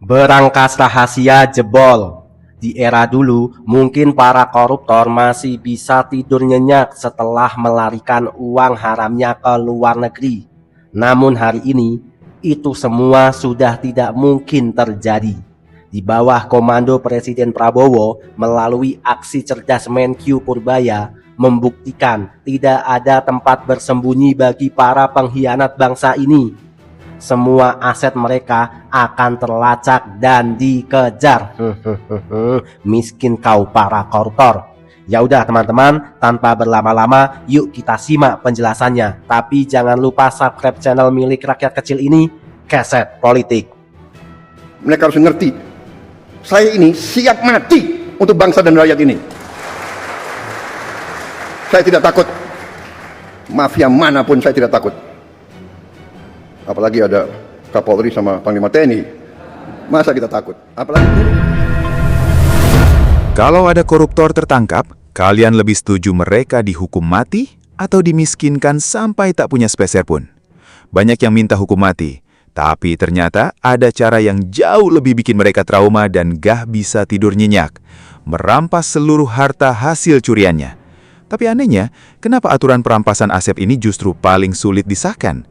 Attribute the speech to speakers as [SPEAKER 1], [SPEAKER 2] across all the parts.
[SPEAKER 1] Berangkas rahasia jebol. Di era dulu, mungkin para koruptor masih bisa tidur nyenyak setelah melarikan uang haramnya ke luar negeri. Namun hari ini, itu semua sudah tidak mungkin terjadi. Di bawah komando Presiden Prabowo, melalui aksi cerdas Menkyu Purbaya, membuktikan tidak ada tempat bersembunyi bagi para pengkhianat bangsa ini. Semua aset mereka akan terlacak dan dikejar. Miskin kau para koruptor. Ya udah teman-teman, tanpa berlama-lama, yuk kita simak penjelasannya. Tapi jangan lupa subscribe channel milik rakyat kecil ini, Keset Politik.
[SPEAKER 2] Mereka harus ngerti, saya ini siap mati untuk bangsa dan rakyat ini. Saya tidak takut. Mafia manapun saya tidak takut. Apalagi ada Kapolri sama Panglima TNI. Masa kita takut? Apalagi
[SPEAKER 3] kalau ada koruptor tertangkap, kalian lebih setuju mereka dihukum mati atau dimiskinkan sampai tak punya sepeser pun? Banyak yang minta hukum mati, tapi ternyata ada cara yang jauh lebih bikin mereka trauma dan gak bisa tidur nyenyak. Merampas seluruh harta hasil curiannya. Tapi anehnya, kenapa aturan perampasan aset ini justru paling sulit disahkan?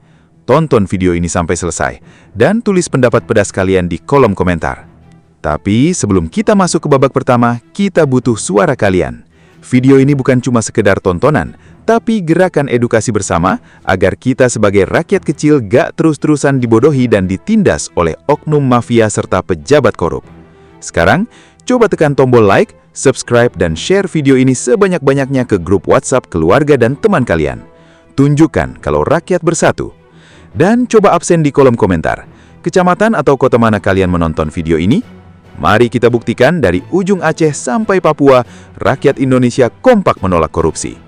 [SPEAKER 3] Tonton video ini sampai selesai, dan tulis pendapat pedas kalian di kolom komentar. Tapi sebelum kita masuk ke babak pertama, kita butuh suara kalian. Video ini bukan cuma sekedar tontonan, tapi gerakan edukasi bersama agar kita sebagai rakyat kecil gak terus-terusan dibodohi dan ditindas oleh oknum mafia serta pejabat korup. Sekarang, coba tekan tombol like, subscribe, dan share video ini sebanyak-banyaknya ke grup WhatsApp keluarga dan teman kalian. Tunjukkan kalau rakyat bersatu. Dan coba absen di kolom komentar. Kecamatan atau kota mana kalian menonton video ini? Mari kita buktikan dari ujung Aceh sampai Papua, rakyat Indonesia kompak menolak korupsi.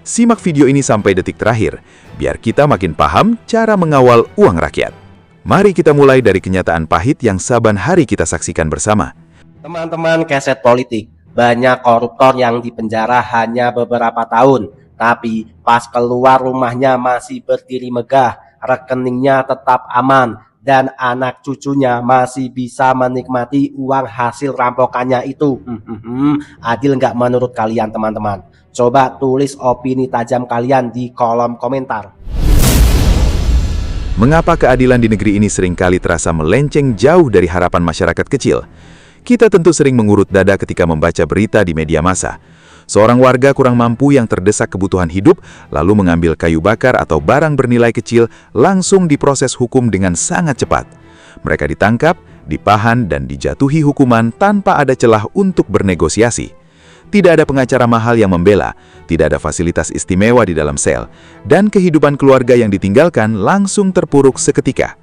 [SPEAKER 3] Simak video ini sampai detik terakhir, biar kita makin paham cara mengawal uang rakyat. Mari kita mulai dari kenyataan pahit yang saban hari kita saksikan bersama.
[SPEAKER 1] Teman-teman Keset Politik, banyak koruptor yang dipenjara hanya beberapa tahun, tapi pas keluar rumahnya masih berdiri megah, rekeningnya tetap aman, dan anak cucunya masih bisa menikmati uang hasil rampokannya itu. Adil nggak menurut kalian teman-teman? Coba tulis opini tajam kalian di kolom komentar.
[SPEAKER 3] Mengapa keadilan di negeri ini seringkali terasa melenceng jauh dari harapan masyarakat kecil? Kita tentu sering mengurut dada ketika membaca berita di media massa. Seorang warga kurang mampu yang terdesak kebutuhan hidup, lalu mengambil kayu bakar atau barang bernilai kecil, langsung diproses hukum dengan sangat cepat. Mereka ditangkap, dipahan, dan dijatuhi hukuman tanpa ada celah untuk bernegosiasi. Tidak ada pengacara mahal yang membela, tidak ada fasilitas istimewa di dalam sel, dan kehidupan keluarga yang ditinggalkan langsung terpuruk seketika.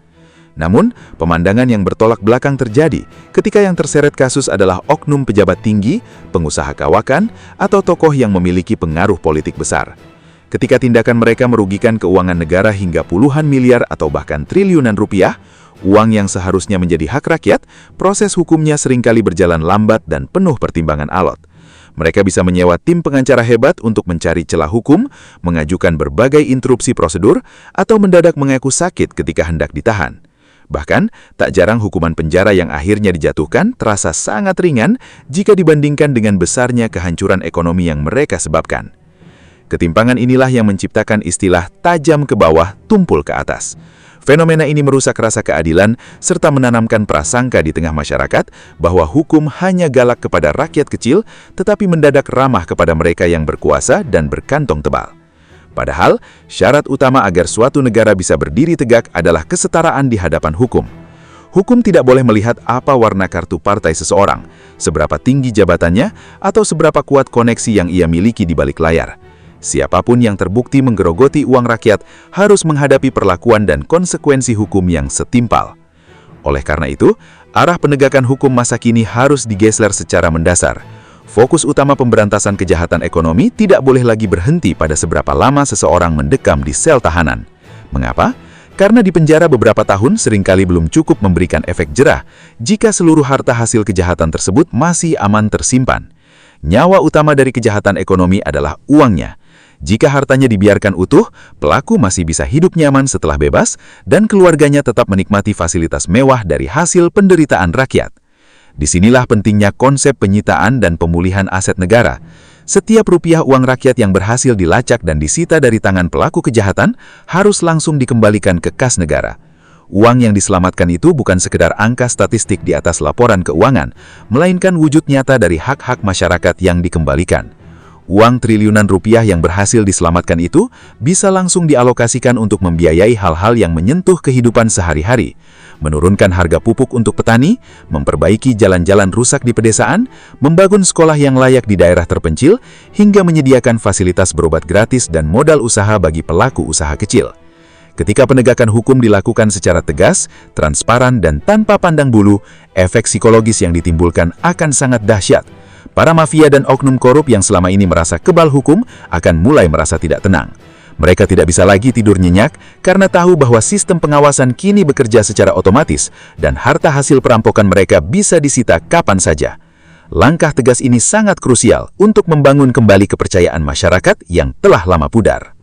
[SPEAKER 3] Namun, pemandangan yang bertolak belakang terjadi ketika yang terseret kasus adalah oknum pejabat tinggi, pengusaha kawakan, atau tokoh yang memiliki pengaruh politik besar. Ketika tindakan mereka merugikan keuangan negara hingga puluhan miliar atau bahkan triliunan rupiah, uang yang seharusnya menjadi hak rakyat, proses hukumnya seringkali berjalan lambat dan penuh pertimbangan alot. Mereka bisa menyewa tim pengacara hebat untuk mencari celah hukum, mengajukan berbagai interupsi prosedur, atau mendadak mengaku sakit ketika hendak ditahan. Bahkan, tak jarang hukuman penjara yang akhirnya dijatuhkan terasa sangat ringan jika dibandingkan dengan besarnya kehancuran ekonomi yang mereka sebabkan. Ketimpangan inilah yang menciptakan istilah tajam ke bawah, tumpul ke atas. Fenomena ini merusak rasa keadilan serta menanamkan prasangka di tengah masyarakat bahwa hukum hanya galak kepada rakyat kecil tetapi mendadak ramah kepada mereka yang berkuasa dan berkantong tebal. Padahal, syarat utama agar suatu negara bisa berdiri tegak adalah kesetaraan di hadapan hukum. Hukum tidak boleh melihat apa warna kartu partai seseorang, seberapa tinggi jabatannya, atau seberapa kuat koneksi yang ia miliki di balik layar. Siapapun yang terbukti menggerogoti uang rakyat harus menghadapi perlakuan dan konsekuensi hukum yang setimpal. Oleh karena itu, arah penegakan hukum masa kini harus digeser secara mendasar. Fokus utama pemberantasan kejahatan ekonomi tidak boleh lagi berhenti pada seberapa lama seseorang mendekam di sel tahanan. Mengapa? Karena di penjara beberapa tahun seringkali belum cukup memberikan efek jerah jika seluruh harta hasil kejahatan tersebut masih aman tersimpan. Nyawa utama dari kejahatan ekonomi adalah uangnya. Jika hartanya dibiarkan utuh, pelaku masih bisa hidup nyaman setelah bebas dan keluarganya tetap menikmati fasilitas mewah dari hasil penderitaan rakyat. Disinilah pentingnya konsep penyitaan dan pemulihan aset negara. Setiap rupiah uang rakyat yang berhasil dilacak dan disita dari tangan pelaku kejahatan harus langsung dikembalikan ke kas negara. Uang yang diselamatkan itu bukan sekedar angka statistik di atas laporan keuangan, melainkan wujud nyata dari hak-hak masyarakat yang dikembalikan. Uang triliunan rupiah yang berhasil diselamatkan itu bisa langsung dialokasikan untuk membiayai hal-hal yang menyentuh kehidupan sehari-hari, menurunkan harga pupuk untuk petani, memperbaiki jalan-jalan rusak di pedesaan, membangun sekolah yang layak di daerah terpencil, hingga menyediakan fasilitas berobat gratis dan modal usaha bagi pelaku usaha kecil. Ketika penegakan hukum dilakukan secara tegas, transparan, dan tanpa pandang bulu, efek psikologis yang ditimbulkan akan sangat dahsyat. Para mafia dan oknum korup yang selama ini merasa kebal hukum akan mulai merasa tidak tenang. Mereka tidak bisa lagi tidur nyenyak karena tahu bahwa sistem pengawasan kini bekerja secara otomatis dan harta hasil perampokan mereka bisa disita kapan saja. Langkah tegas ini sangat krusial untuk membangun kembali kepercayaan masyarakat yang telah lama pudar.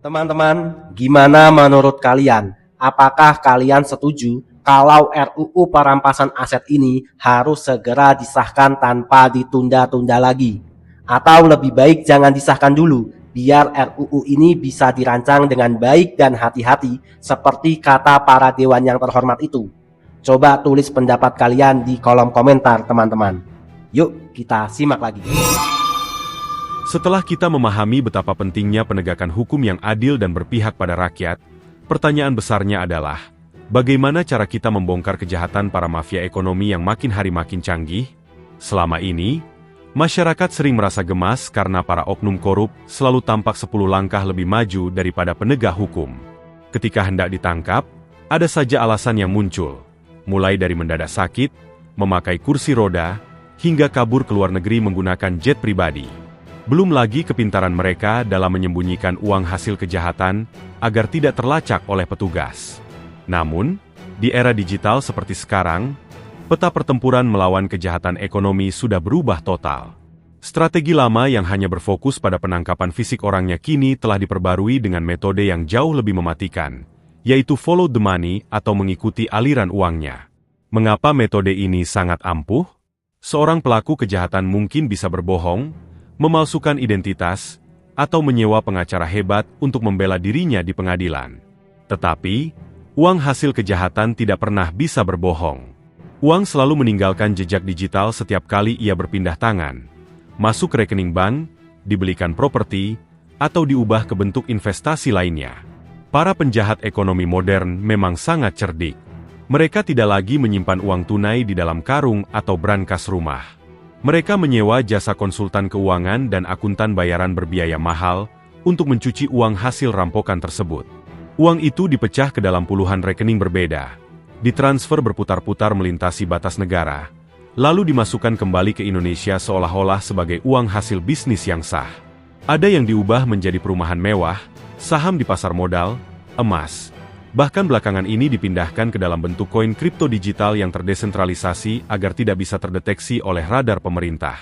[SPEAKER 1] Teman-teman, gimana menurut kalian? Apakah kalian setuju kalau RUU perampasan aset ini harus segera disahkan tanpa ditunda-tunda lagi? Atau lebih baik jangan disahkan dulu, biar RUU ini bisa dirancang dengan baik dan hati-hati seperti kata para dewan yang terhormat itu? Coba tulis pendapat kalian di kolom komentar, teman-teman. Yuk kita simak lagi.
[SPEAKER 4] Setelah kita memahami betapa pentingnya penegakan hukum yang adil dan berpihak pada rakyat, pertanyaan besarnya adalah, bagaimana cara kita membongkar kejahatan para mafia ekonomi yang makin hari makin canggih? Selama ini, masyarakat sering merasa gemas karena para oknum korup selalu tampak 10 langkah lebih maju daripada penegak hukum. Ketika hendak ditangkap, ada saja alasan yang muncul, mulai dari mendadak sakit, memakai kursi roda, hingga kabur ke luar negeri menggunakan jet pribadi. Belum lagi kepintaran mereka dalam menyembunyikan uang hasil kejahatan agar tidak terlacak oleh petugas. Namun, di era digital seperti sekarang, peta pertempuran melawan kejahatan ekonomi sudah berubah total. Strategi lama yang hanya berfokus pada penangkapan fisik orangnya kini telah diperbarui dengan metode yang jauh lebih mematikan, yaitu follow the money atau mengikuti aliran uangnya. Mengapa metode ini sangat ampuh? Seorang pelaku kejahatan mungkin bisa berbohong, memalsukan identitas, atau menyewa pengacara hebat untuk membela dirinya di pengadilan. Tetapi, uang hasil kejahatan tidak pernah bisa berbohong. Uang selalu meninggalkan jejak digital setiap kali ia berpindah tangan, masuk ke rekening bank, dibelikan properti, atau diubah ke bentuk investasi lainnya. Para penjahat ekonomi modern memang sangat cerdik. Mereka tidak lagi menyimpan uang tunai di dalam karung atau brankas rumah. Mereka menyewa jasa konsultan keuangan dan akuntan bayaran berbiaya mahal untuk mencuci uang hasil rampokan tersebut. Uang itu dipecah ke dalam puluhan rekening berbeda, ditransfer berputar-putar melintasi batas negara, lalu dimasukkan kembali ke Indonesia seolah-olah sebagai uang hasil bisnis yang sah. Ada yang diubah menjadi perumahan mewah, saham di pasar modal, emas. Bahkan belakangan ini dipindahkan ke dalam bentuk koin kripto digital yang terdesentralisasi agar tidak bisa terdeteksi oleh radar pemerintah.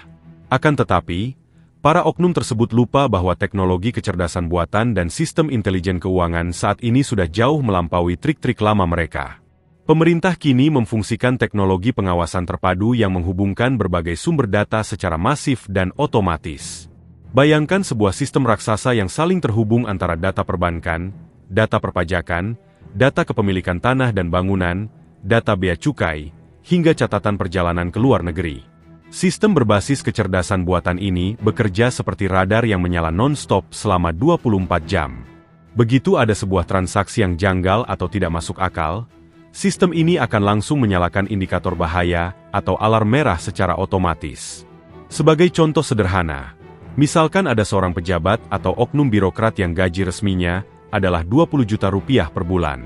[SPEAKER 4] Akan tetapi, para oknum tersebut lupa bahwa teknologi kecerdasan buatan dan sistem intelijen keuangan saat ini sudah jauh melampaui trik-trik lama mereka. Pemerintah kini memfungsikan teknologi pengawasan terpadu yang menghubungkan berbagai sumber data secara masif dan otomatis. Bayangkan sebuah sistem raksasa yang saling terhubung antara data perbankan, data perpajakan, data kepemilikan tanah dan bangunan, data bea cukai, hingga catatan perjalanan ke luar negeri. Sistem berbasis kecerdasan buatan ini bekerja seperti radar yang menyala non-stop selama 24 jam. Begitu ada sebuah transaksi yang janggal atau tidak masuk akal, sistem ini akan langsung menyalakan indikator bahaya atau alarm merah secara otomatis. Sebagai contoh sederhana, misalkan ada seorang pejabat atau oknum birokrat yang gaji resminya adalah 20 juta rupiah per bulan.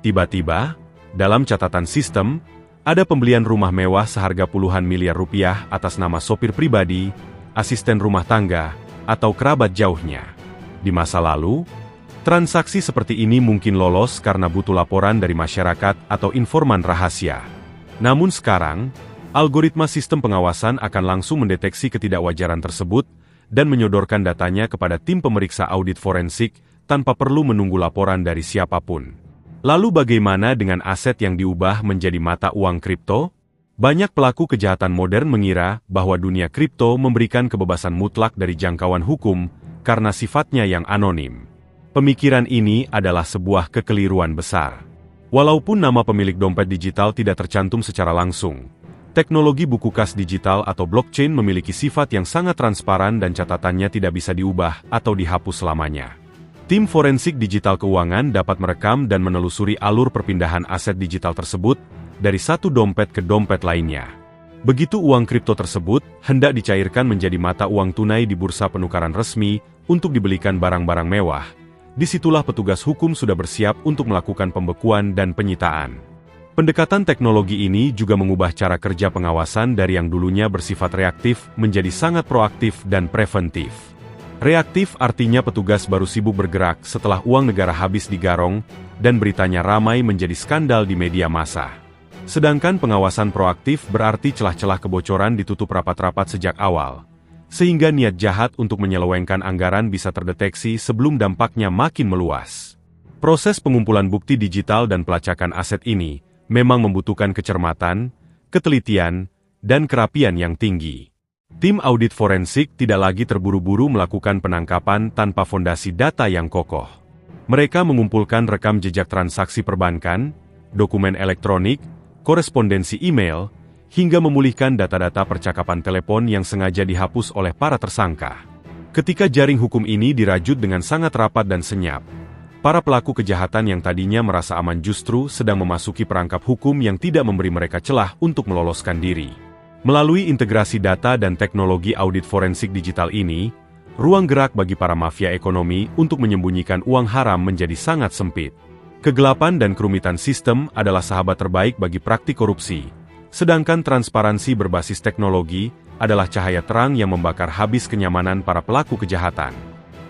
[SPEAKER 4] Tiba-tiba, dalam catatan sistem, ada pembelian rumah mewah seharga puluhan miliar rupiah atas nama sopir pribadi, asisten rumah tangga, atau kerabat jauhnya. Di masa lalu, transaksi seperti ini mungkin lolos karena butuh laporan dari masyarakat atau informan rahasia. Namun sekarang, algoritma sistem pengawasan akan langsung mendeteksi ketidakwajaran tersebut dan menyodorkan datanya kepada tim pemeriksa audit forensik tanpa perlu menunggu laporan dari siapapun. Lalu bagaimana dengan aset yang diubah menjadi mata uang kripto? Banyak pelaku kejahatan modern mengira bahwa dunia kripto memberikan kebebasan mutlak dari jangkauan hukum karena sifatnya yang anonim. Pemikiran ini adalah sebuah kekeliruan besar. Walaupun nama pemilik dompet digital tidak tercantum secara langsung, teknologi buku kas digital atau blockchain memiliki sifat yang sangat transparan dan catatannya tidak bisa diubah atau dihapus selamanya. Tim forensik digital keuangan dapat merekam dan menelusuri alur perpindahan aset digital tersebut dari satu dompet ke dompet lainnya. Begitu uang kripto tersebut hendak dicairkan menjadi mata uang tunai di bursa penukaran resmi untuk dibelikan barang-barang mewah, disitulah petugas hukum sudah bersiap untuk melakukan pembekuan dan penyitaan. Pendekatan teknologi ini juga mengubah cara kerja pengawasan dari yang dulunya bersifat reaktif menjadi sangat proaktif dan preventif. Reaktif artinya petugas baru sibuk bergerak setelah uang negara habis digarong dan beritanya ramai menjadi skandal di media massa. Sedangkan pengawasan proaktif berarti celah-celah kebocoran ditutup rapat-rapat sejak awal, sehingga niat jahat untuk menyelewengkan anggaran bisa terdeteksi sebelum dampaknya makin meluas. Proses pengumpulan bukti digital dan pelacakan aset ini memang membutuhkan kecermatan, ketelitian, dan kerapian yang tinggi. Tim audit forensik tidak lagi terburu-buru melakukan penangkapan tanpa fondasi data yang kokoh. Mereka mengumpulkan rekam jejak transaksi perbankan, dokumen elektronik, korespondensi email, hingga memulihkan data-data percakapan telepon yang sengaja dihapus oleh para tersangka. Ketika jaring hukum ini dirajut dengan sangat rapat dan senyap, para pelaku kejahatan yang tadinya merasa aman justru sedang memasuki perangkap hukum yang tidak memberi mereka celah untuk meloloskan diri. Melalui integrasi data dan teknologi audit forensik digital ini, ruang gerak bagi para mafia ekonomi untuk menyembunyikan uang haram menjadi sangat sempit. Kegelapan dan kerumitan sistem adalah sahabat terbaik bagi praktik korupsi, sedangkan transparansi berbasis teknologi adalah cahaya terang yang membakar habis kenyamanan para pelaku kejahatan.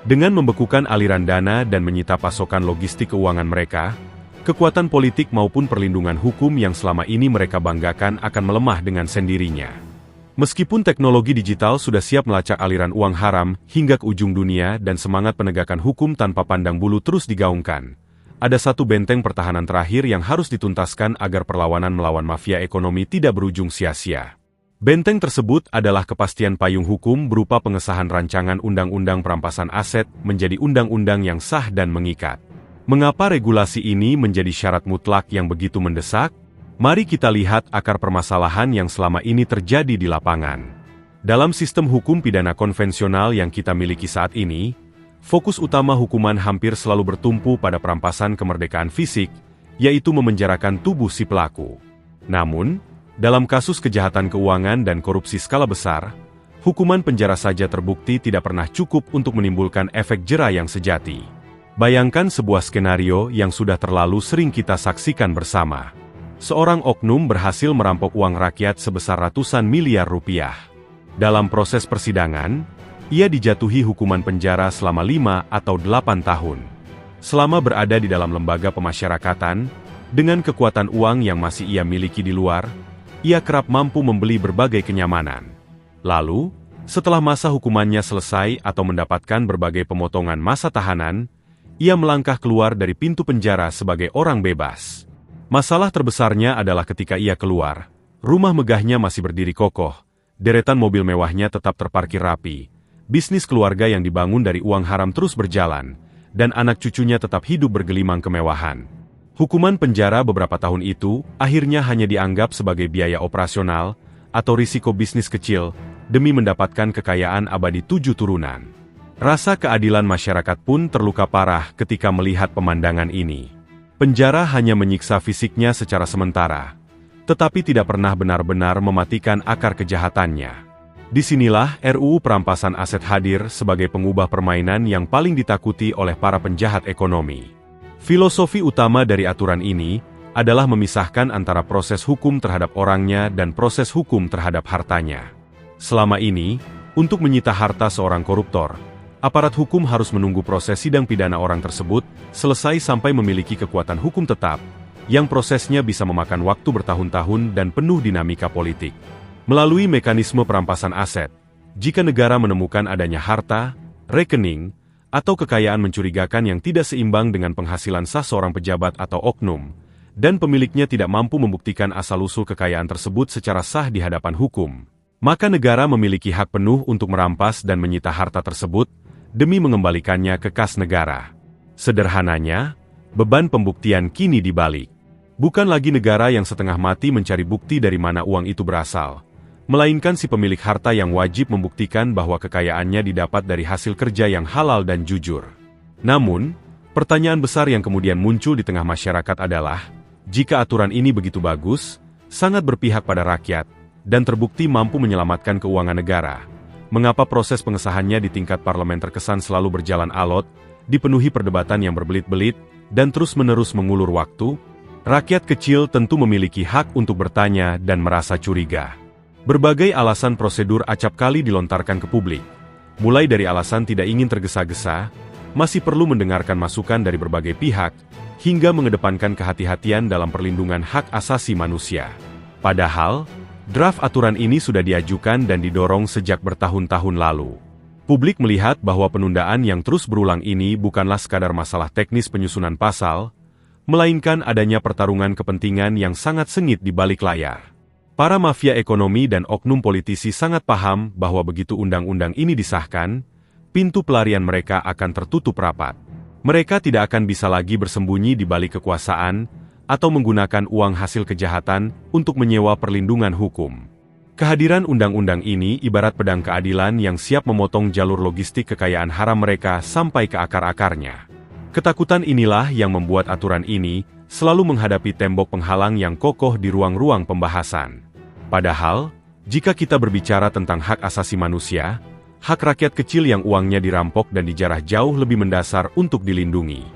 [SPEAKER 4] Dengan membekukan aliran dana dan menyita pasokan logistik keuangan mereka, kekuatan politik maupun perlindungan hukum yang selama ini mereka banggakan akan melemah dengan sendirinya. Meskipun teknologi digital sudah siap melacak aliran uang haram hingga ke ujung dunia dan semangat penegakan hukum tanpa pandang bulu terus digaungkan, ada satu benteng pertahanan terakhir yang harus dituntaskan agar perlawanan melawan mafia ekonomi tidak berujung sia-sia. Benteng tersebut adalah kepastian payung hukum berupa pengesahan rancangan undang-undang perampasan aset menjadi undang-undang yang sah dan mengikat. Mengapa regulasi ini menjadi syarat mutlak yang begitu mendesak? Mari kita lihat akar permasalahan yang selama ini terjadi di lapangan. Dalam sistem hukum pidana konvensional yang kita miliki saat ini, fokus utama hukuman hampir selalu bertumpu pada perampasan kemerdekaan fisik, yaitu memenjarakan tubuh si pelaku. Namun, dalam kasus kejahatan keuangan dan korupsi skala besar, hukuman penjara saja terbukti tidak pernah cukup untuk menimbulkan efek jera yang sejati. Bayangkan sebuah skenario yang sudah terlalu sering kita saksikan bersama. Seorang oknum berhasil merampok uang rakyat sebesar ratusan miliar rupiah. Dalam proses persidangan, ia dijatuhi hukuman penjara selama 5 atau 8 tahun. Selama berada di dalam lembaga pemasyarakatan, dengan kekuatan uang yang masih ia miliki di luar, ia kerap mampu membeli berbagai kenyamanan. Lalu, setelah masa hukumannya selesai atau mendapatkan berbagai pemotongan masa tahanan, ia melangkah keluar dari pintu penjara sebagai orang bebas. Masalah terbesarnya adalah ketika ia keluar, rumah megahnya masih berdiri kokoh, deretan mobil mewahnya tetap terparkir rapi, bisnis keluarga yang dibangun dari uang haram terus berjalan, dan anak cucunya tetap hidup bergelimang kemewahan. Hukuman penjara beberapa tahun itu akhirnya hanya dianggap sebagai biaya operasional atau risiko bisnis kecil demi mendapatkan kekayaan abadi 7 turunan. Rasa keadilan masyarakat pun terluka parah ketika melihat pemandangan ini. Penjara hanya menyiksa fisiknya secara sementara, tetapi tidak pernah benar-benar mematikan akar kejahatannya. Disinilah RUU Perampasan Aset hadir sebagai pengubah permainan yang paling ditakuti oleh para penjahat ekonomi. Filosofi utama dari aturan ini adalah memisahkan antara proses hukum terhadap orangnya dan proses hukum terhadap hartanya. Selama ini, untuk menyita harta seorang koruptor, aparat hukum harus menunggu proses sidang pidana orang tersebut selesai sampai memiliki kekuatan hukum tetap, yang prosesnya bisa memakan waktu bertahun-tahun dan penuh dinamika politik. Melalui mekanisme perampasan aset, Jika negara menemukan adanya harta, rekening, atau kekayaan mencurigakan yang tidak seimbang dengan penghasilan sah seorang pejabat atau oknum, dan pemiliknya tidak mampu membuktikan asal-usul kekayaan tersebut secara sah di hadapan hukum, maka negara memiliki hak penuh untuk merampas dan menyita harta tersebut demi mengembalikannya ke kas negara. Sederhananya, beban pembuktian kini dibalik. Bukan lagi negara yang setengah mati mencari bukti dari mana uang itu berasal, melainkan si pemilik harta yang wajib membuktikan bahwa kekayaannya didapat dari hasil kerja yang halal dan jujur. Namun, pertanyaan besar yang kemudian muncul di tengah masyarakat adalah, jika aturan ini begitu bagus, sangat berpihak pada rakyat, dan terbukti mampu menyelamatkan keuangan negara, mengapa proses pengesahannya di tingkat parlemen terkesan selalu berjalan alot, dipenuhi perdebatan yang berbelit-belit, dan terus-menerus mengulur waktu? Rakyat kecil tentu memiliki hak untuk bertanya dan merasa curiga. Berbagai alasan prosedur acap kali dilontarkan ke publik. Mulai dari alasan tidak ingin tergesa-gesa, masih perlu mendengarkan masukan dari berbagai pihak, hingga mengedepankan kehati-hatian dalam perlindungan hak asasi manusia. Padahal, draft aturan ini sudah diajukan dan didorong sejak bertahun-tahun lalu. Publik melihat bahwa penundaan yang terus berulang ini bukanlah sekadar masalah teknis penyusunan pasal, melainkan adanya pertarungan kepentingan yang sangat sengit di balik layar. Para mafia ekonomi dan oknum politisi sangat paham bahwa begitu undang-undang ini disahkan, pintu pelarian mereka akan tertutup rapat. Mereka tidak akan bisa lagi bersembunyi di balik kekuasaan, atau menggunakan uang hasil kejahatan untuk menyewa perlindungan hukum. Kehadiran undang-undang ini ibarat pedang keadilan yang siap memotong jalur logistik kekayaan haram mereka sampai ke akar-akarnya. Ketakutan inilah yang membuat aturan ini selalu menghadapi tembok penghalang yang kokoh di ruang-ruang pembahasan. Padahal, jika kita berbicara tentang hak asasi manusia, hak rakyat kecil yang uangnya dirampok dan dijarah jauh lebih mendasar untuk dilindungi.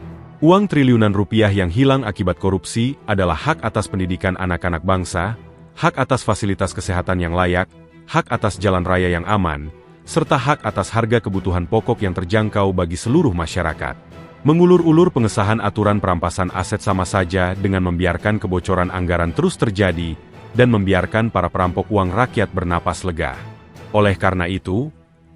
[SPEAKER 4] Uang triliunan rupiah yang hilang akibat korupsi adalah hak atas pendidikan anak-anak bangsa, hak atas fasilitas kesehatan yang layak, hak atas jalan raya yang aman, serta hak atas harga kebutuhan pokok yang terjangkau bagi seluruh masyarakat. Mengulur-ulur pengesahan aturan perampasan aset sama saja dengan membiarkan kebocoran anggaran terus terjadi dan membiarkan para perampok uang rakyat bernapas lega. Oleh karena itu,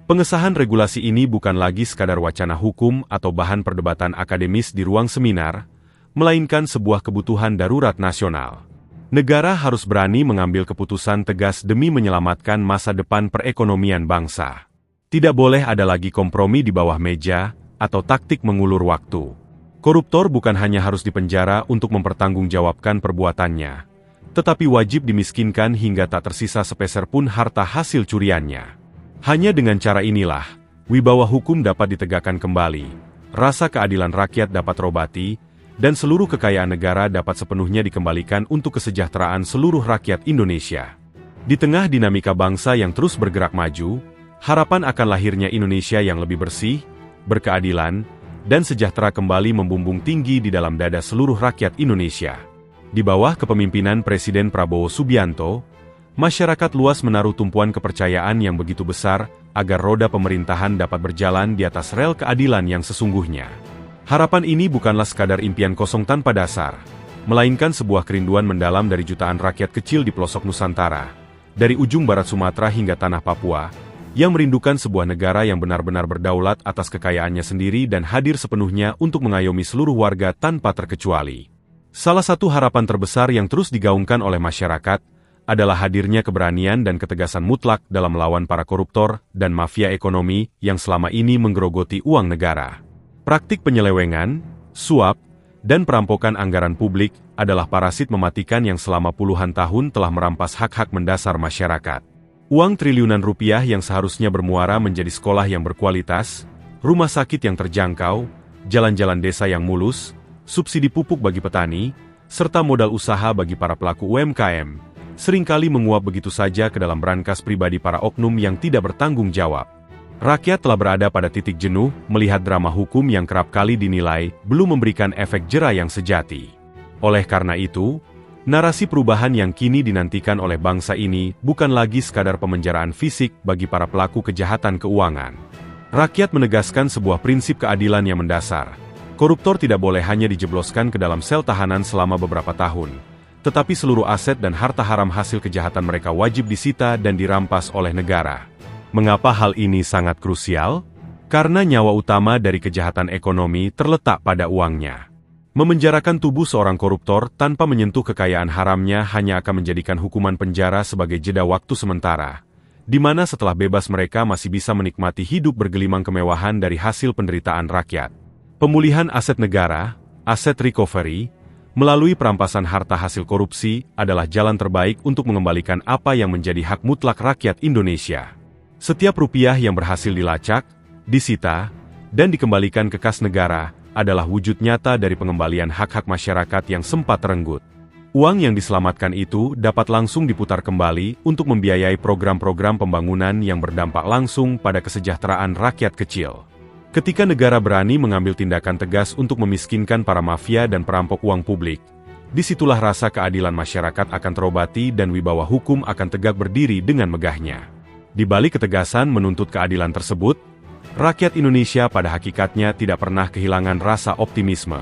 [SPEAKER 4] pengesahan regulasi ini bukan lagi sekadar wacana hukum atau bahan perdebatan akademis di ruang seminar, melainkan sebuah kebutuhan darurat nasional. Negara harus berani mengambil keputusan tegas demi menyelamatkan masa depan perekonomian bangsa. Tidak boleh ada lagi kompromi di bawah meja atau taktik mengulur waktu. Koruptor bukan hanya harus dipenjara untuk mempertanggungjawabkan perbuatannya, tetapi wajib dimiskinkan hingga tak tersisa sepeser pun harta hasil curiannya. Hanya dengan cara inilah, wibawa hukum dapat ditegakkan kembali, rasa keadilan rakyat dapat terobati, dan seluruh kekayaan negara dapat sepenuhnya dikembalikan untuk kesejahteraan seluruh rakyat Indonesia. Di tengah dinamika bangsa yang terus bergerak maju, harapan akan lahirnya Indonesia yang lebih bersih, berkeadilan, dan sejahtera kembali membumbung tinggi di dalam dada seluruh rakyat Indonesia. Di bawah kepemimpinan Presiden Prabowo Subianto, masyarakat luas menaruh tumpuan kepercayaan yang begitu besar agar roda pemerintahan dapat berjalan di atas rel keadilan yang sesungguhnya. Harapan ini bukanlah sekadar impian kosong tanpa dasar, melainkan sebuah kerinduan mendalam dari jutaan rakyat kecil di pelosok Nusantara, dari ujung barat Sumatera hingga tanah Papua, yang merindukan sebuah negara yang benar-benar berdaulat atas kekayaannya sendiri dan hadir sepenuhnya untuk mengayomi seluruh warga tanpa terkecuali. Salah satu harapan terbesar yang terus digaungkan oleh masyarakat adalah hadirnya keberanian dan ketegasan mutlak dalam melawan para koruptor dan mafia ekonomi yang selama ini menggerogoti uang negara. Praktik penyelewengan, suap, dan perampokan anggaran publik adalah parasit mematikan yang selama puluhan tahun telah merampas hak-hak mendasar masyarakat. Uang triliunan rupiah yang seharusnya bermuara menjadi sekolah yang berkualitas, rumah sakit yang terjangkau, jalan-jalan desa yang mulus, subsidi pupuk bagi petani, serta modal usaha bagi para pelaku UMKM, seringkali menguap begitu saja ke dalam brankas pribadi para oknum yang tidak bertanggung jawab. Rakyat telah berada pada titik jenuh melihat drama hukum yang kerap kali dinilai belum memberikan efek jera yang sejati. Oleh karena itu, narasi perubahan yang kini dinantikan oleh bangsa ini bukan lagi sekadar pemenjaraan fisik bagi para pelaku kejahatan keuangan. Rakyat menegaskan sebuah prinsip keadilan yang mendasar. Koruptor tidak boleh hanya dijebloskan ke dalam sel tahanan selama beberapa tahun, tetapi seluruh aset dan harta haram hasil kejahatan mereka wajib disita dan dirampas oleh negara. Mengapa hal ini sangat krusial? Karena nyawa utama dari kejahatan ekonomi terletak pada uangnya. Memenjarakan tubuh seorang koruptor tanpa menyentuh kekayaan haramnya hanya akan menjadikan hukuman penjara sebagai jeda waktu sementara, di mana setelah bebas mereka masih bisa menikmati hidup bergelimang kemewahan dari hasil penderitaan rakyat. Pemulihan aset negara, aset recovery, melalui perampasan harta hasil korupsi adalah jalan terbaik untuk mengembalikan apa yang menjadi hak mutlak rakyat Indonesia. Setiap rupiah yang berhasil dilacak, disita, dan dikembalikan ke kas negara adalah wujud nyata dari pengembalian hak-hak masyarakat yang sempat terenggut. Uang yang diselamatkan itu dapat langsung diputar kembali untuk membiayai program-program pembangunan yang berdampak langsung pada kesejahteraan rakyat kecil. Ketika negara berani mengambil tindakan tegas untuk memiskinkan para mafia dan perampok uang publik, disitulah rasa keadilan masyarakat akan terobati dan wibawa hukum akan tegak berdiri dengan megahnya. Di balik ketegasan menuntut keadilan tersebut, rakyat Indonesia pada hakikatnya tidak pernah kehilangan rasa optimisme.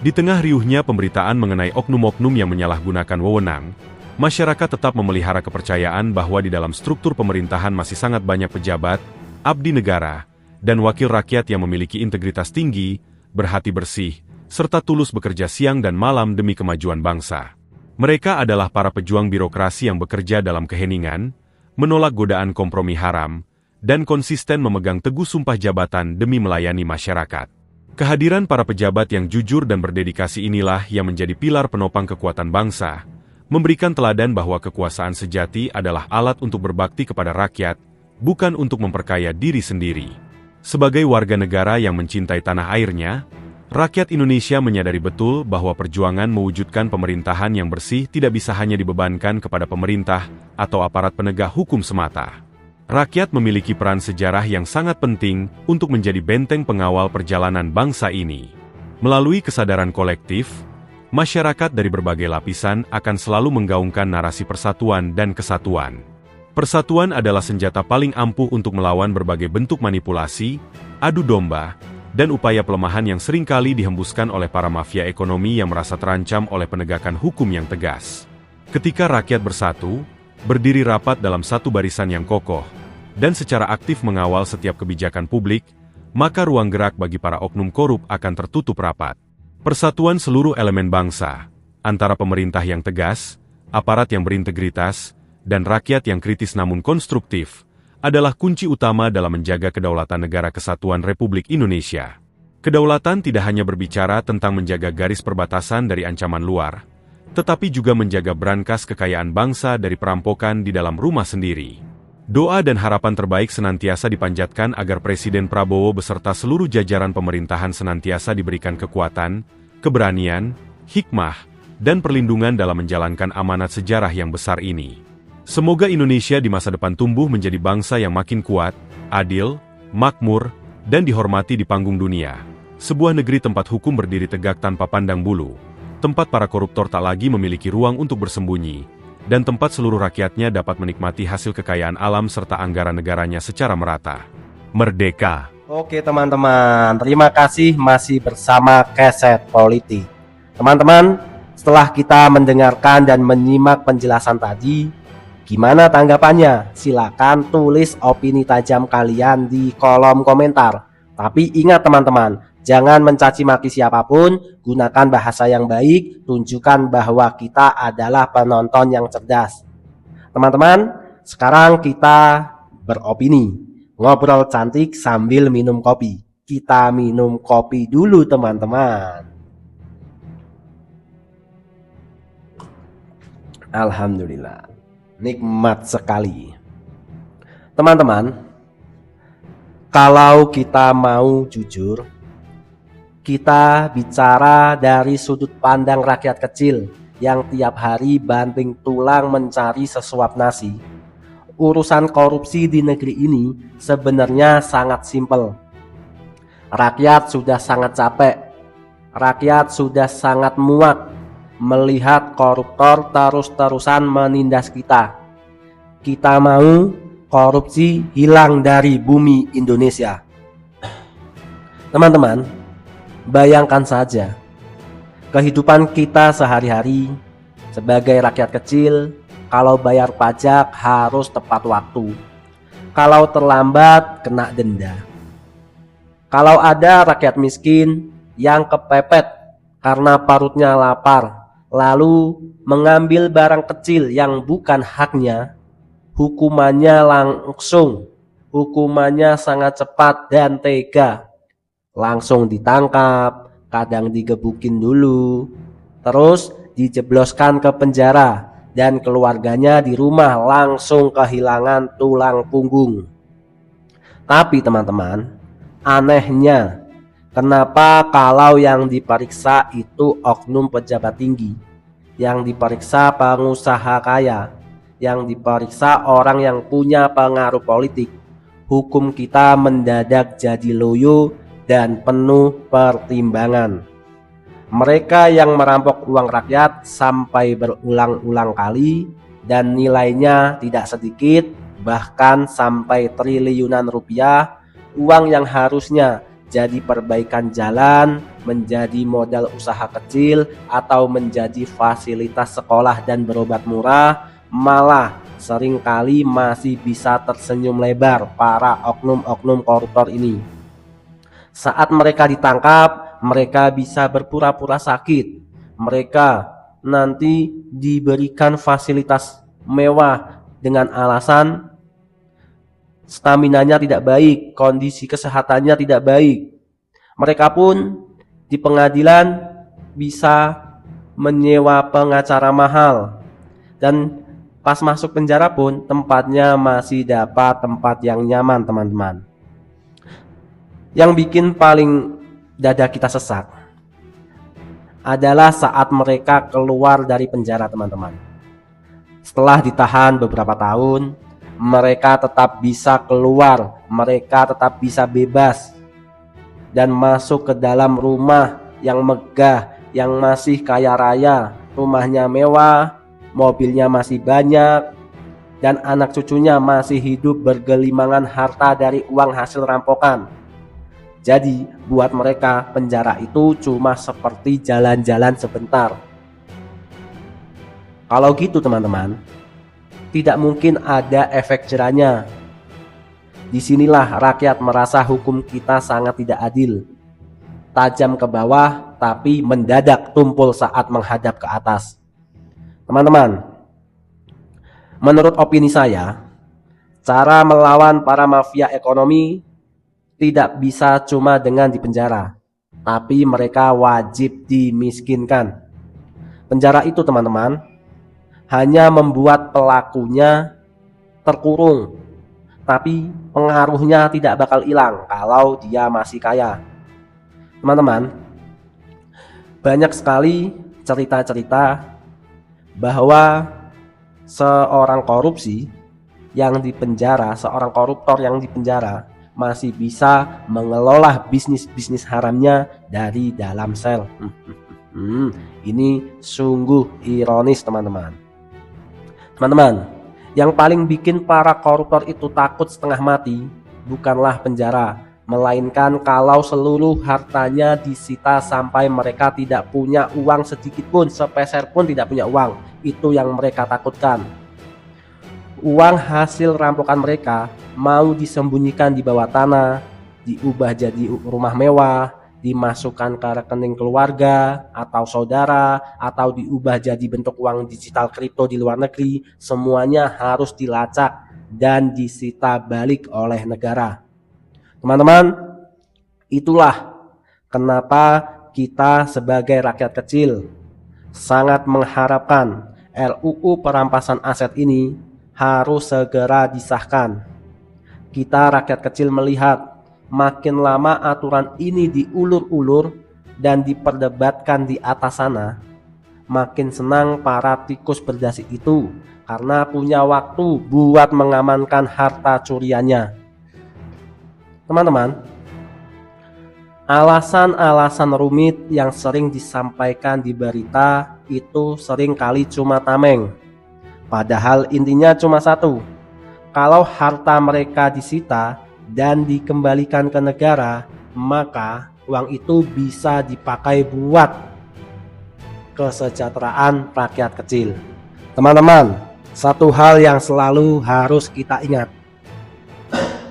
[SPEAKER 4] Di tengah riuhnya pemberitaan mengenai oknum-oknum yang menyalahgunakan wewenang, masyarakat tetap memelihara kepercayaan bahwa di dalam struktur pemerintahan masih sangat banyak pejabat, abdi negara, dan wakil rakyat yang memiliki integritas tinggi, berhati bersih, serta tulus bekerja siang dan malam demi kemajuan bangsa. Mereka adalah para pejuang birokrasi yang bekerja dalam keheningan, menolak godaan kompromi haram, dan konsisten memegang teguh sumpah jabatan demi melayani masyarakat. Kehadiran para pejabat yang jujur dan berdedikasi inilah yang menjadi pilar penopang kekuatan bangsa, memberikan teladan bahwa kekuasaan sejati adalah alat untuk berbakti kepada rakyat, bukan untuk memperkaya diri sendiri. Sebagai warga negara yang mencintai tanah airnya, rakyat Indonesia menyadari betul bahwa perjuangan mewujudkan pemerintahan yang bersih tidak bisa hanya dibebankan kepada pemerintah atau aparat penegak hukum semata. Rakyat memiliki peran sejarah yang sangat penting untuk menjadi benteng pengawal perjalanan bangsa ini. Melalui kesadaran kolektif, masyarakat dari berbagai lapisan akan selalu menggaungkan narasi persatuan dan kesatuan. Persatuan adalah senjata paling ampuh untuk melawan berbagai bentuk manipulasi, adu domba, dan upaya pelemahan yang seringkali dihembuskan oleh para mafia ekonomi yang merasa terancam oleh penegakan hukum yang tegas. Ketika rakyat bersatu, berdiri rapat dalam satu barisan yang kokoh, dan secara aktif mengawal setiap kebijakan publik, maka ruang gerak bagi para oknum korup akan tertutup rapat. Persatuan seluruh elemen bangsa, antara pemerintah yang tegas, aparat yang berintegritas, dan rakyat yang kritis namun konstruktif, adalah kunci utama dalam menjaga kedaulatan negara kesatuan Republik Indonesia. Kedaulatan tidak hanya berbicara tentang menjaga garis perbatasan dari ancaman luar, tetapi juga menjaga brankas kekayaan bangsa dari perampokan di dalam rumah sendiri. Doa dan harapan terbaik senantiasa dipanjatkan agar Presiden Prabowo beserta seluruh jajaran pemerintahan senantiasa diberikan kekuatan, keberanian, hikmah, dan perlindungan dalam menjalankan amanat sejarah yang besar ini. Semoga Indonesia di masa depan tumbuh menjadi bangsa yang makin kuat, adil, makmur, dan dihormati di panggung dunia. Sebuah negeri tempat hukum berdiri tegak tanpa pandang bulu, tempat para koruptor tak lagi memiliki ruang untuk bersembunyi, dan tempat seluruh rakyatnya dapat menikmati hasil kekayaan alam serta anggaran negaranya secara merata. Merdeka!
[SPEAKER 1] Oke teman-teman, terima kasih masih bersama Keset Politik. Teman-teman, setelah kita mendengarkan dan menyimak penjelasan tadi, gimana tanggapannya? Silakan tulis opini tajam kalian di kolom komentar. Tapi ingat teman-teman, jangan mencaci maki siapapun, gunakan bahasa yang baik, tunjukkan bahwa kita adalah penonton yang cerdas. Teman-teman, sekarang kita beropini, ngobrol cantik sambil minum kopi. Kita minum kopi dulu teman-teman. Alhamdulillah, nikmat sekali. Teman-teman, kalau kita mau jujur, kita bicara dari sudut pandang rakyat kecil yang tiap hari banting tulang mencari sesuap nasi. Urusan korupsi di negeri ini sebenarnya sangat simpel. Rakyat sudah sangat capek. Rakyat sudah sangat muak melihat koruptor terus-terusan menindas kita. Kita mau korupsi hilang dari bumi Indonesia. Teman-teman, bayangkan saja kehidupan kita sehari-hari sebagai rakyat kecil. Kalau bayar pajak harus tepat waktu. Kalau terlambat, kena denda. Kalau ada rakyat miskin yang kepepet karena perutnya lapar, lalu mengambil barang kecil yang bukan haknya, hukumannya langsung, hukumannya sangat cepat dan tega. Langsung ditangkap, kadang digebukin dulu, terus dijebloskan ke penjara, dan keluarganya di rumah langsung kehilangan tulang punggung. Tapi teman-teman, anehnya, kenapa kalau yang diperiksa itu oknum pejabat tinggi, yang diperiksa pengusaha kaya, yang diperiksa orang yang punya pengaruh politik, hukum kita mendadak jadi loyo dan penuh pertimbangan. Mereka yang merampok uang rakyat sampai berulang-ulang kali dan nilainya tidak sedikit, bahkan sampai triliunan rupiah, uang yang harusnya jadi perbaikan jalan, menjadi modal usaha kecil, atau menjadi fasilitas sekolah dan berobat murah, malah seringkali masih bisa tersenyum lebar para oknum-oknum koruptor ini. Saat mereka ditangkap, mereka bisa berpura-pura sakit. Mereka nanti diberikan fasilitas mewah dengan alasan staminanya tidak baik, kondisi kesehatannya tidak baik. Mereka pun di pengadilan bisa menyewa pengacara mahal, dan pas masuk penjara pun tempatnya masih dapat tempat yang nyaman, teman-teman. Yang bikin paling dada kita sesak adalah saat mereka keluar dari penjara, teman-teman. Setelah ditahan beberapa tahun, mereka tetap bisa keluar, mereka tetap bisa bebas dan masuk ke dalam rumah yang megah, yang masih kaya raya, rumahnya mewah, mobilnya masih banyak, dan anak cucunya masih hidup bergelimangan harta dari uang hasil rampokan. Jadi buat mereka penjara itu cuma seperti jalan-jalan sebentar. Kalau gitu teman-teman, tidak mungkin ada efek jerahnya. Disinilah rakyat merasa hukum kita sangat tidak adil. Tajam ke bawah tapi mendadak tumpul saat menghadap ke atas. Teman-teman, menurut opini saya, cara melawan para mafia ekonomi tidak bisa cuma dengan dipenjara, tapi mereka wajib dimiskinkan. Penjara itu, teman-teman, hanya membuat pelakunya terkurung, tapi pengaruhnya tidak bakal hilang kalau dia masih kaya. Teman-teman, banyak sekali cerita-cerita bahwa seorang korupsi yang dipenjara, seorang koruptor yang dipenjara masih bisa mengelola bisnis-bisnis haramnya dari dalam sel. Ini sungguh ironis, teman-teman. Teman-teman, yang paling bikin para koruptor itu takut setengah mati bukanlah penjara, melainkan kalau seluruh hartanya disita sampai mereka tidak punya uang sedikit pun, sepeser pun tidak punya uang. Itu yang mereka takutkan. Uang hasil rampokan mereka mau disembunyikan di bawah tanah, diubah jadi rumah mewah, dimasukkan ke rekening keluarga atau saudara, atau diubah jadi bentuk uang digital kripto di luar negeri, semuanya harus dilacak dan disita balik oleh negara. Teman-teman, itulah kenapa kita sebagai rakyat kecil sangat mengharapkan RUU perampasan aset ini harus segera disahkan. Kita rakyat kecil melihat makin lama aturan ini diulur-ulur dan diperdebatkan di atas sana, makin senang para tikus berdasi itu karena punya waktu buat mengamankan harta curiannya. Teman-teman, alasan-alasan rumit yang sering disampaikan di berita itu sering kali cuma tameng. Padahal intinya cuma satu, kalau harta mereka disita dan dikembalikan ke negara, maka uang itu bisa dipakai buat kesejahteraan rakyat kecil. Teman-teman, satu hal yang selalu harus kita ingat,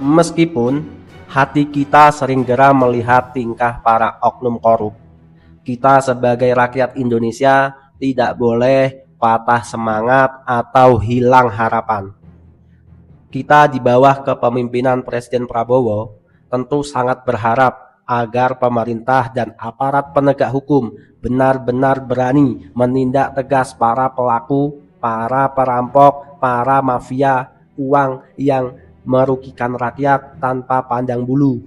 [SPEAKER 1] Meskipun hati kita sering geram melihat tingkah para oknum korup, kita sebagai rakyat Indonesia tidak boleh patah semangat atau hilang harapan. Kita di bawah kepemimpinan Presiden Prabowo tentu sangat berharap agar pemerintah dan aparat penegak hukum benar-benar berani menindak tegas para pelaku, para perampok, para mafia uang yang merugikan rakyat tanpa pandang bulu.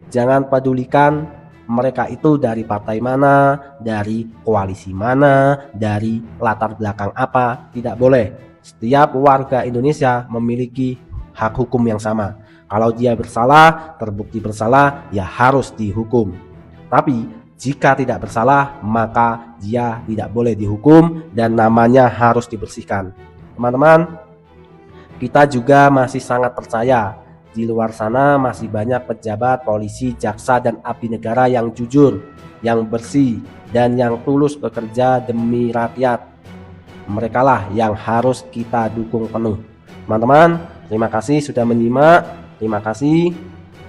[SPEAKER 1] Jangan pedulikan mereka itu dari partai mana, dari koalisi mana, dari latar belakang apa, tidak boleh. Setiap warga Indonesia memiliki hak hukum yang sama. Kalau dia bersalah, terbukti bersalah, ya harus dihukum. Tapi jika tidak bersalah, maka dia tidak boleh dihukum dan namanya harus dibersihkan. Teman-teman, kita juga masih sangat percaya di luar sana masih banyak pejabat, polisi, jaksa, dan abdi negara yang jujur, yang bersih, dan yang tulus bekerja demi rakyat. Merekalah yang harus kita dukung penuh. Teman-teman, terima kasih sudah menyimak. Terima kasih.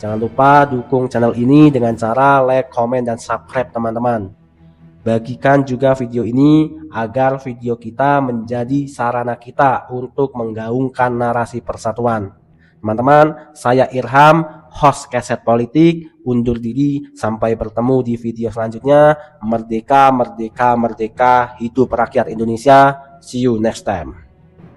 [SPEAKER 1] Jangan lupa dukung channel ini dengan cara like, komen, dan subscribe teman-teman. Bagikan juga video ini agar video kita menjadi sarana kita untuk menggaungkan narasi persatuan. Teman-teman, saya Irham, host Keset Politik, undur diri. Sampai bertemu di video selanjutnya. Merdeka, merdeka, merdeka, hidup rakyat Indonesia. See you next time.